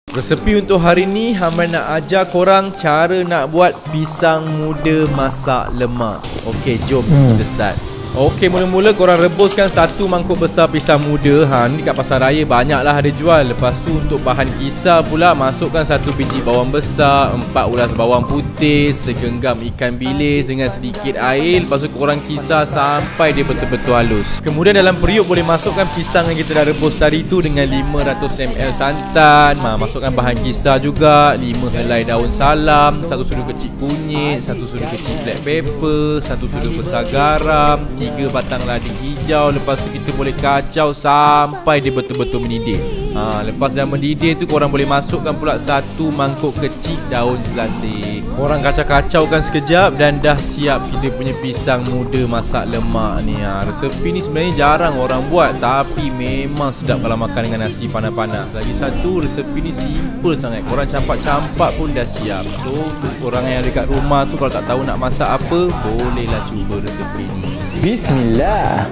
Resepi untuk hari ni, Hamad nak ajar korang cara nak buat pisang muda masak lemak. Okey, jom kita start. Okey, mula-mula korang rebuskan 1 mangkuk besar pisang muda. Ni kat pasar raya banyak lah ada jual. Lepas tu untuk bahan kisar pula, masukkan 1 biji bawang besar, 4 ulas bawang putih, segenggam ikan bilis dengan sedikit air. Lepas tu korang kisar sampai dia betul-betul halus. Kemudian dalam periuk boleh masukkan pisang yang kita dah rebus tadi tu dengan 500 ml santan. Masukkan bahan kisar juga, 5 helai daun salam, 1 sudu kecil kunyit, 1 sudu kecil black pepper, 1 sudu besar garam, 3 batang ladi hijau. Lepas tu kita boleh kacau sampai dia betul-betul mendidih. Lepas dah mendidih tu, korang boleh masukkan pula 1 mangkuk kecil daun selasih. Korang kacau-kacaukan sekejap dan dah siap kita punya pisang muda masak lemak ni. Resepi ni sebenarnya jarang orang buat, tapi memang sedap kalau makan dengan nasi panas-panas. Lagi satu, resepi ni simple sangat. Korang campak-campak pun dah siap. So untuk korang yang dekat rumah tu, kalau tak tahu nak masak apa, bolehlah cuba resepi ni. Bismillah.